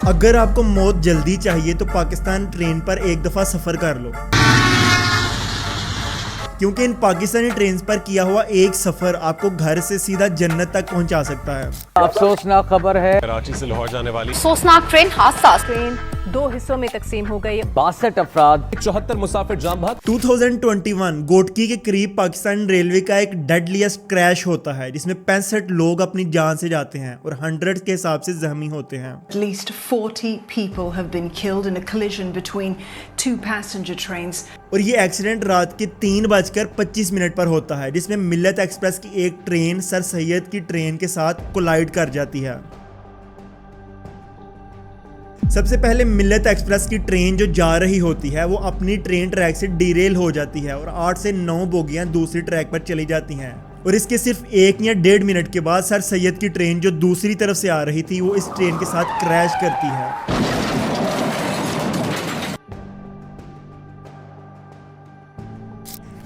अगर आपको मौत जल्दी चाहिए तो पाकिस्तान ट्रेन पर एक दफ़ा सफ़र कर लो, क्योंकि इन पाकिस्तानी ट्रेन पर किया हुआ एक सफ़र आपको घर से सीधा जन्नत तक पहुंचा सकता है। अफसोसनाक खबर है, कराची से लाहौर जाने वाली अफसोसनाक ट्रेन हादसा। ट्रेन 2 हिस्सों में तकसीम हो गई। 62 अफराद, 74 मुसाफिर जाम बहक। 2021 गोटकी के करीब पाकिस्तान रेलवे का एक डेडलीस्ट क्रैश होता है जिसमें 65 लोग अपनी जान से जाते हैं और 100 के हिसाब से जख्मी होते हैं। At least 40 people have been killed in a collision between two passenger trains. और ये एक्सीडेंट रात के 3:25 पर होता है जिसमें मिल्लत एक्सप्रेस की एक ट्रेन सर सैयद की ट्रेन के साथ कोलाइड कर जाती है। सबसे पहले मिल्लत एक्सप्रेस की ट्रेन जो जा रही होती है वो अपनी ट्रेन ट्रैक से डीरेल हो जाती है और 8 से 9 बोगियां दूसरी ट्रैक पर चली जाती हैं। और इसके सिर्फ 1 या 1.5 मिनट के बाद सर सैयद की ट्रेन जो दूसरी तरफ से आ रही थी वो इस ट्रेन के साथ क्रैश करती है।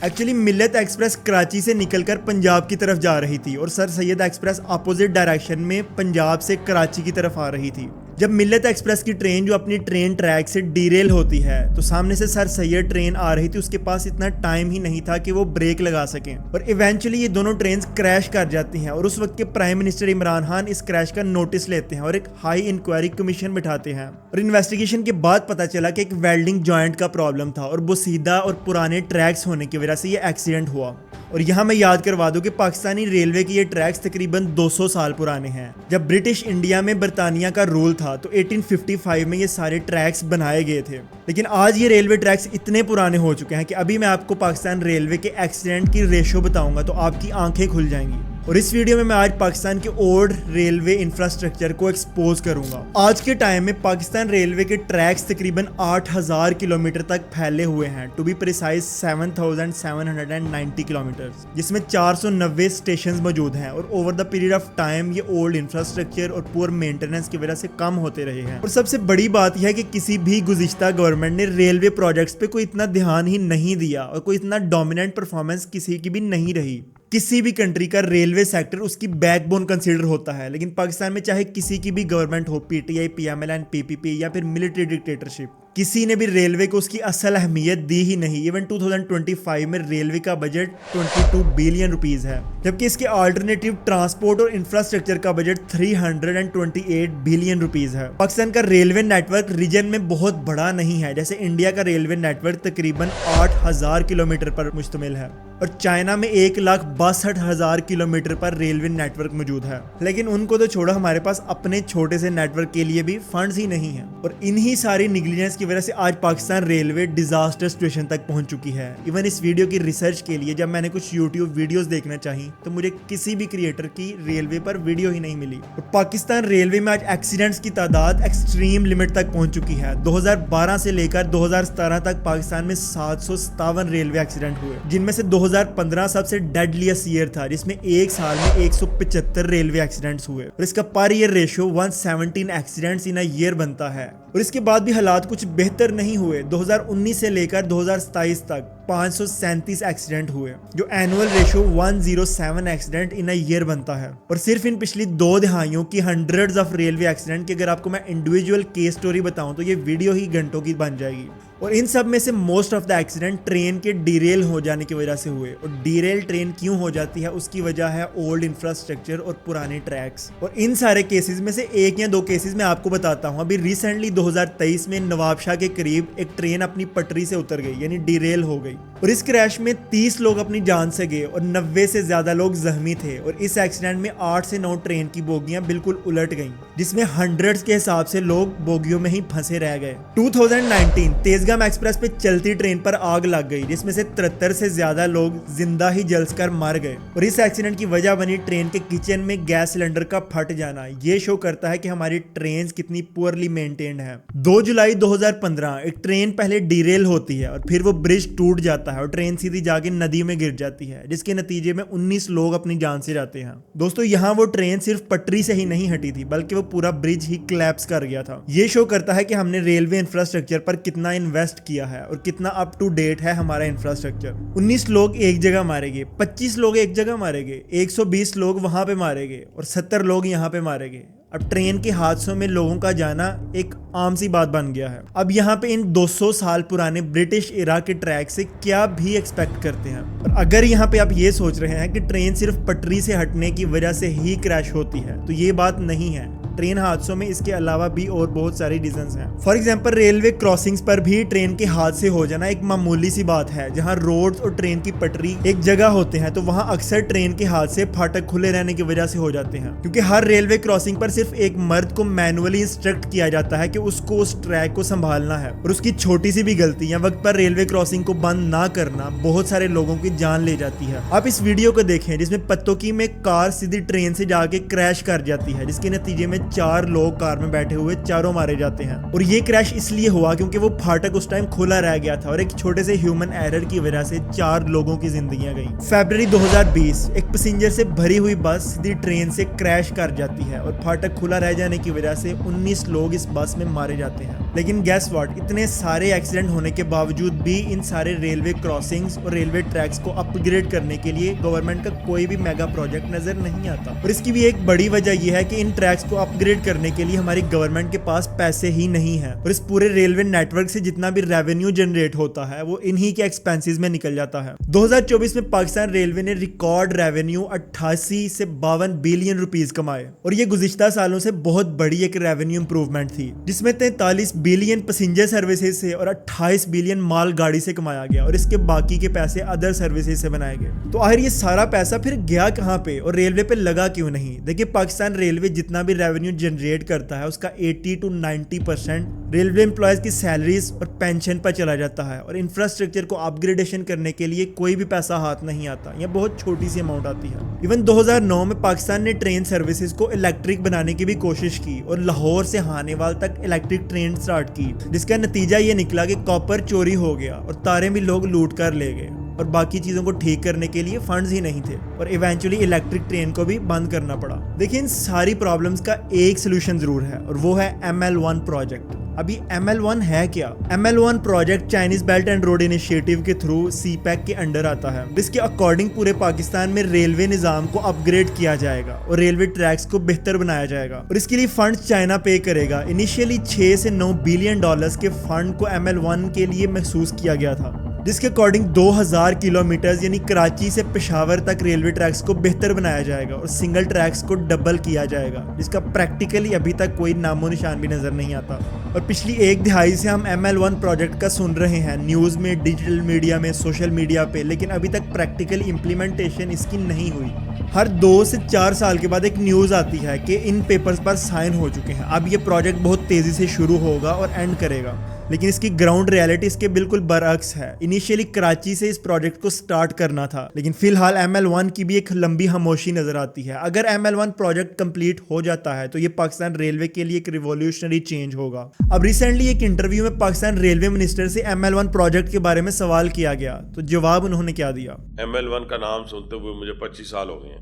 एक्चुअली मिल्लत एक्सप्रेस कराची से निकलकर पंजाब की तरफ जा रही थी और sir Syed express opposite direction में पंजाब से कराची की तरफ आ रही थी। जब मिल्लत एक्सप्रेस की ट्रेन जो अपनी ट्रेन ट्रैक से डीरेल होती है तो सामने से सर सैयद ट्रेन आ रही थी, उसके पास इतना टाइम ही नहीं था कि वो ब्रेक लगा सकें और इवेंचुअली ये दोनों ट्रेन क्रैश कर जाती हैं। और उस वक्त के प्राइम मिनिस्टर इमरान खान इस क्रैश का नोटिस लेते हैं और एक हाई इंक्वायरी कमीशन बिठाते हैं। और इन्वेस्टिगेशन के बाद पता चला कि एक वेल्डिंग जॉइंट का प्रॉब्लम था और वो सीधा और पुराने ट्रैक्स होने की वजह से ये एक्सीडेंट हुआ। और यहाँ मैं याद करवा दूं कि पाकिस्तानी रेलवे के ये ट्रैक्स तकरीबन 200 साल पुराने हैं। जब ब्रिटिश इंडिया में बरतानिया का रूल था तो 1855 में ये सारे ट्रैक्स बनाए गए थे, लेकिन आज ये रेलवे ट्रैक्स इतने पुराने हो चुके हैं कि अभी मैं आपको पाकिस्तान रेलवे के एक्सीडेंट की रेशो बताऊंगा तो आपकी आंखें खुल जाएंगी। और इस वीडियो में मैं आज पाकिस्तान के ओल्ड रेलवे इंफ्रास्ट्रक्चर को एक्सपोज करूंगा। आज के टाइम में पाकिस्तान रेलवे के ट्रैक्स तकरीबन 8000 किलोमीटर तक फैले हुए हैं, टू बी प्रिसाइज 7790 किलोमीटर, जिसमें 490 स्टेशन मौजूद हैं। और over the period of time ये ओल्ड इंफ्रास्ट्रक्चर और पुअर मेंटेनेंस की वजह से कम होते रहे हैं। और सबसे बड़ी बात यह है कि किसी भी गुज़िश्ता गवर्नमेंट ने रेलवे प्रोजेक्ट्स पे कोई इतना ध्यान ही नहीं दिया और कोई इतना डोमिनेंट परफॉर्मेंस किसी की भी नहीं रही। किसी भी कंट्री का रेलवे सेक्टर उसकी बैकबोन कंसीडर होता है, लेकिन पाकिस्तान में चाहे किसी की भी गवर्नमेंट हो, पीटीआई, पीएमएल एंड पीपीपी या फिर मिलिट्री डिक्टेटरशिप, किसी ने भी रेलवे को उसकी असल अहमियत दी ही नहीं। इवन 2025 में रेलवे का बजट 22 बिलियन रुपीस है, जबकि इसके अल्टरनेटिव ट्रांसपोर्ट और इंफ्रास्ट्रक्चर का बजट 328 बिलियन रुपीस है। पाकिस्तान का रेलवे नेटवर्क रीजन में बहुत बड़ा नहीं है, जैसे इंडिया का रेलवे नेटवर्क तकरीबन 8000 किलोमीटर पर मुश्तमिल है और चाइना में 1,62,000 किलोमीटर पर रेलवे नेटवर्क मौजूद है। लेकिन उनको तो छोड़ो, हमारे पास अपने छोटे से नेटवर्क के लिए भी फंड्स ही नहीं है। और इन्हीं सारी निगलिजेंस की वजह से आज पाकिस्तान रेलवे डिजास्टर सिचुएशन तक पहुंच चुकी है। इवन इस वीडियो की रिसर्च के लिए जब मैंने कुछ यूट्यूब वीडियोस देखना चाही तो मुझे किसी भी क्रिएटर की रेलवे पर वीडियो ही नहीं मिली। और पाकिस्तान रेलवे में आज एक्सीडेंट्स की तादाद एक्सट्रीम लिमिट तक पहुंच चुकी है। 2012 से लेकर 2017 तक पाकिस्तान में 757 रेलवे एक्सीडेंट हुए, जिनमें से 2015 सबसे डेडलीस्ट ईयर था, जिसमें एक साल में 175 रेलवे एक्सीडेंट्स हुए और इसका per year ratio 117 accidents in a year बनता है। और इसके बाद भी हालात कुछ बेहतर नहीं हुए। 2019 से लेकर 2027 तक 537 एक्सीडेंट हुए, जो annual ratio 107 accident in a year बनता है। और सिर्फ इन पिछली 2 दिहाइयों की हंड्रेड्स ऑफ रेलवे एक्सीडेंट की अगर आपको मैं इंडिविजुअल केस स्टोरी बताऊं तो ये वीडियो ही घंटों की बन जाएगी। और इन सब में से most of the accident train के डीरेल हो जाने की वजह से हुए। और डीरेल ट्रेन क्यों हो जाती है उसकी वजह है ओल्ड इंफ्रास्ट्रक्चर और पुराने ट्रैक्स। और इन सारे केसेस में से 1 या 2 केसेस मैं आपको बताता हूँ। अभी रिसेंटली 2023 में नवाबशाह के करीब एक ट्रेन अपनी पटरी से उतर गई, यानी डीरेल हो गई और इस क्रैश में 30 लोग अपनी जान से गए और 90 से ज्यादा लोग जख्मी थे। और इस एक्सीडेंट में 8 से 9 ट्रेन की बोगियां बिल्कुल उलट गईं, जिसमें हंड्रेड्स के हिसाब से लोग बोगियों में ही फंसे रह गए। 2019 तेजगाम एक्सप्रेस पे चलती ट्रेन पर आग लग गई, जिसमें से 73 से ज्यादा लोग जिंदा ही जलकर मर गए। और इस एक्सीडेंट की वजह बनी ट्रेन के किचन में गैस सिलेंडर का फट जाना। ये शो करता है कि हमारी ट्रेन कितनी पुअरली मेंटेन्ड है। 2 जुलाई 2015 एक ट्रेन पहले डीरेल होती है और फिर वो ब्रिज टूट जाता है और ट्रेन सीधी जाके नदी में गिर जाती है, जिसके नतीजे में 19 लोग अपनी जान से जाते हैं। दोस्तों, यहाँ वो ट्रेन सिर्फ पटरी से ही नहीं हटी थी, बल्कि वो पूरा ब्रिज ही कोलैप्स कर गया था। ये शो करता है कि हमने रेलवे इंफ्रास्ट्रक्चर पर कितना इन्वेस्ट किया है और कितना अप टू डेट है हमारा इंफ्रास्ट्रक्चर। 19 लोग एक जगह मारे गए, 25 लोग एक जगह मारे गए, 120 लोग वहां पे मारे गए और 70 लोग यहाँ पे मारे गए। अब ट्रेन के हादसों में लोगों का जाना एक आम सी बात बन गया है। अब यहाँ पे इन 200 साल पुराने ब्रिटिश इरा के ट्रैक से क्या भी एक्सपेक्ट करते हैं। और अगर यहाँ पे आप ये सोच रहे हैं कि ट्रेन सिर्फ पटरी से हटने की वजह से ही क्रैश होती है, तो ये बात नहीं है। ट्रेन हादसों में इसके अलावा भी और बहुत सारे रीजंस हैं। फॉर एग्जांपल रेलवे क्रॉसिंग्स पर भी ट्रेन के हादसे हो जाना एक मामूली सी बात है। जहां रोड्स और ट्रेन की पटरी एक जगह होते हैं तो वहां अक्सर ट्रेन के हादसे फाटक खुले रहने की वजह से हो जाते हैं, क्योंकि हर रेलवे क्रॉसिंग पर सिर्फ एक मर्द को मैनुअली इंस्ट्रक्ट किया जाता है कि उसको उस ट्रैक को संभालना है, और उसकी छोटी सी भी गलती या वक्त पर रेलवे क्रॉसिंग को बंद ना करना बहुत सारे लोगों की जान ले जाती है। आप इस वीडियो को देखें जिसमें पत्तोकी में कार सीधी ट्रेन से जाके क्रैश कर जाती है, जिसके नतीजे में 4 लोग कार में बैठे हुए चारों मारे जाते हैं। और ये क्रैश इसलिए हुआ क्योंकि वो फाटक उस टाइम खुला रह गया था और एक छोटे से ह्यूमन एरर की वजह से 4 लोगों की जिंदगियां गई। फरवरी 2020 एक पैसेंजर से भरी हुई बस सीधी ट्रेन से क्रैश कर जाती है और फाटक खुला रह जाने की वजह से 19 लोग इस बस में मारे जाते हैं। लेकिन गैस व्हाट, इतने सारे एक्सीडेंट होने के बावजूद भी इन सारे रेलवे क्रॉसिंग्स और रेलवे ट्रैक्स को अपग्रेड करने के लिए गवर्नमेंट का कोई भी मेगा प्रोजेक्ट नजर नहीं आता। और इसकी भी एक बड़ी वजह यह है कि इन ट्रैक्स को अपग्रेड करने के लिए हमारी गवर्नमेंट के पास पैसे ही नहीं है, और इस पूरे रेलवे नेटवर्क से जितना भी रेवेन्यू जनरेट होता है वो इन्हीं के एक्सपेंसेस में निकल जाता है। 2024 में पाकिस्तान रेलवे ने रिकॉर्ड रेवेन्यू 88 से 52 बिलियन रुपीस कमाए, और ये गुज़िश्ता सालों से बहुत बड़ी एक रेवेन्यू इंप्रूवमेंट थी, जिसमें 43 बिलियन पैसेंजर सर्विसेज से और 28 बिलियन माल गाड़ी से कमाया गया, और इसके बाकी के पैसे अदर सर्विसेज से बनाए गए। तो आखिर ये सारा पैसा फिर गया कहां पे और रेलवे पे लगा क्यों नहीं? देखिए, पाकिस्तान रेलवे जितना भी रेवेन्यू जनरेट करता है उसका 80 to 90% रेलवे एम्प्लॉयज की सैलरीज और पेंशन पर चला जाता है, और इंफ्रास्ट्रक्चर को अपग्रेडेशन करने के लिए कोई भी पैसा हाथ नहीं आता, यह बहुत छोटी सी अमाउंट आती है। इवन 2009 में पाकिस्तान ने ट्रेन सर्विसेज को इलेक्ट्रिक बनाने की भी कोशिश की और लाहौर से हानेवाल तक इलेक्ट्रिक ट्रेन स्टार्ट की, जिसका नतीजा ये निकला कि कॉपर चोरी हो गया और तारे भी लोग लूट कर ले गए, और बाकी चीजों को ठीक करने के लिए फंड्स ही नहीं थे, और इवेंचुअली इलेक्ट्रिक ट्रेन को भी बंद करना पड़ा। देखिए, इन सारी प्रॉब्लम्स का एक सोल्यूशन जरूर है, और वो है ML1 प्रोजेक्ट। अभी ML1 है क्या? ML1 project Chinese belt and road initiative के थ्रू CPEC के अंडर आता है। इसके अकॉर्डिंग पूरे पाकिस्तान में रेलवे निजाम को अपग्रेड किया जाएगा और रेलवे ट्रैक्स को बेहतर बनाया जाएगा, और इसके लिए फंड्स चाइना पे करेगा। इनिशियली 6 से 9 बिलियन डॉलर्स के फंड को ML1 के लिए महसूस किया गया था, जिसके अकॉर्डिंग 2000 किलोमीटर यानी कराची से पेशावर तक रेलवे ट्रैक्स को बेहतर बनाया जाएगा और सिंगल ट्रैक्स को डबल किया जाएगा, जिसका प्रैक्टिकली अभी तक कोई नामो निशान भी नजर नहीं आता। और पिछली 1 दिहाई से हम ML1 प्रोजेक्ट का सुन रहे हैं न्यूज़ में, डिजिटल मीडिया में, सोशल मीडिया पे, लेकिन अभी तक प्रैक्टिकल इम्प्लीमेंटेशन इसकी नहीं हुई। हर 2 से 4 साल के बाद एक न्यूज़ आती है कि इन पेपर्स पर साइन हो चुके हैं, अब ये प्रोजेक्ट बहुत तेज़ी से शुरू होगा और एंड करेगा, लेकिन इसकी ग्राउंड रियलिटी इसके बिल्कुल बरअक्स है। इनिशियली कराची से इस प्रोजेक्ट को स्टार्ट करना था, लेकिन फिलहाल ML1 की भी एक लंबी खामोशी नजर आती है। अगर ML1 प्रोजेक्ट कंप्लीट हो जाता है तो ये पाकिस्तान रेलवे के लिए एक रिवॉल्यूशनरी चेंज होगा। अब रिसेंटली एक इंटरव्यू में पाकिस्तान रेलवे मिनिस्टर से ML1 प्रोजेक्ट के बारे में सवाल किया गया, तो जवाब उन्होंने क्या दिया? ML1 का नाम सुनते हुए मुझे 25 साल हो गए हैं,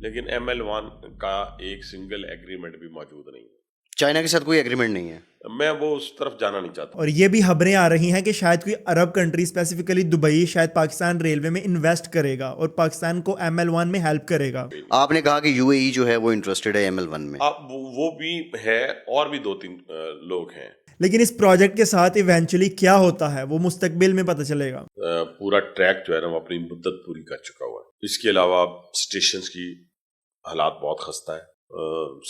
लेकिन ML1 का एक सिंगल एग्रीमेंट भी मौजूद नहीं है। चाइना के साथ कोई एग्रीमेंट नहीं है, मैं वो उस तरफ जाना नहीं चाहता। और ये भी खबरें आ रही हैं कि शायद कोई अरब कंट्री, स्पेसिफिकली दुबई, शायद पाकिस्तान रेलवे में इन्वेस्ट करेगा और पाकिस्तान को ML1 में हेल्प करेगा। आपने कहा कि UAE जो है वो इंटरेस्टेड है ML1 में। वो भी है, और भी 2-3 लोग हैं, लेकिन इस प्रोजेक्ट के साथ इवेंचुअली क्या होता है वो मुस्तकबिल में पता चलेगा। पूरा ट्रैक जो है ना वो अपनी मुद्दत पूरी कर चुका हुआ है। इसके अलावा स्टेशंस की हालात बहुत खस्ता है,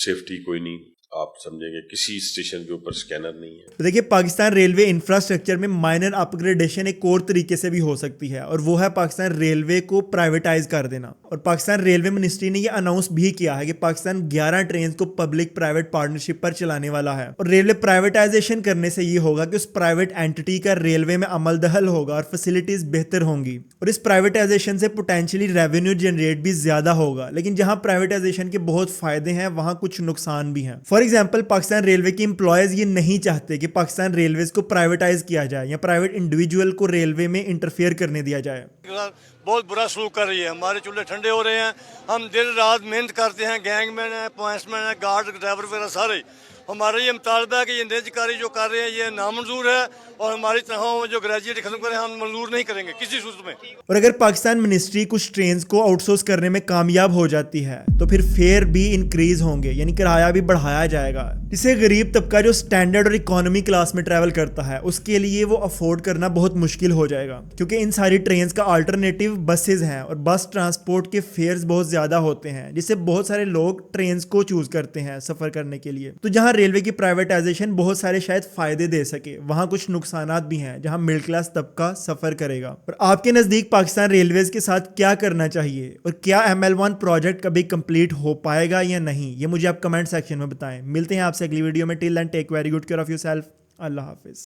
सेफ्टी कोई नहीं, आप समझेंगे किसी स्टेशन के ऊपर स्कैनर नहीं है। तो देखिए, पाकिस्तान रेलवे इंफ्रास्ट्रक्चर में माइनर अपग्रेडेशन एक और तरीके से भी हो सकती है, और वो है पाकिस्तान रेलवे को प्राइवेटाइज कर देना। और पाकिस्तान रेलवे मिनिस्ट्री ने ये अनाउंस भी किया है कि पाकिस्तान 11 ट्रेन को पब्लिक प्राइवेट पार्टनरशिप पर चलाने वाला है, और रेलवे प्राइवेटाइजेशन करने से ये होगा कि उस प्राइवेट एंटिटी का रेलवे में अमल दखल होगा और फैसिलिटीज बेहतर होंगी, और इस प्राइवेटाइजेशन से पोटेंशियली रेवेन्यू जनरेट भी ज्यादा होगा। लेकिन जहां प्राइवेटाइजेशन के बहुत फायदे हैं वहां कुछ नुकसान भी हैं। फॉर एग्जाम्पल, पाकिस्तान रेलवे के एम्प्लॉयज ये नहीं चाहते कि पाकिस्तान रेलवेज को प्राइवेटाइज किया जाए या प्राइवेट इंडिविजुअल को रेलवे में इंटरफेयर करने दिया जाए। बहुत बुरा सलूक कर रही है, हमारे चूल्हे ठंडे हो रहे हैं, हम दिन रात मेहनत करते हैं, गैंगमैन है, पॉइंट्समैन है, गार्ड ड्राइवर वगैरह सारे, हमारा ये मुतालबा है कि ये निजकारी जो कर रहे हैं ये नामंजूर है और हमारी तनख्वाहों में जो ग्रेजुएट खत्म करें हम मंजूर नहीं करेंगे किसी सूरत में। और अगर पाकिस्तान मिनिस्ट्री कुछ ट्रेन्स को आउटसोर्स करने में कामयाब हो जाती है तो फिर फेयर भी इंक्रीज होंगे, यानी किराया भी बढ़ाया जाएगा, जिससे गरीब तबका जो स्टैंडर्ड और इकोनॉमी क्लास में ट्रैवल करता है उसके लिए वो अफोर्ड करना बहुत मुश्किल हो जाएगा, क्योंकि इन सारी ट्रेन्स का अल्टरनेटिव बसेज हैं और बस ट्रांसपोर्ट के फेयर्स बहुत ज्यादा होते हैं, जिससे बहुत सारे लोग ट्रेन्स को चूज करते हैं सफर करने के लिए। तो जहां रेलवे की प्राइवेटाइजेशन बहुत सारे शायद फायदे दे सके, वहां कुछ नुकसानात भी हैं जहां मिडिल क्लास तबका सफर करेगा। और आपके नजदीक पाकिस्तान रेलवेज के साथ क्या करना चाहिए और क्या ML1 प्रोजेक्ट कभी कंप्लीट हो पाएगा या नहीं, ये मुझे आप कमेंट सेक्शन में बताएं। मिलते हैं आपसे अगली वीडियो में। Till then take very good care of yourself. अल्लाह हाफिज।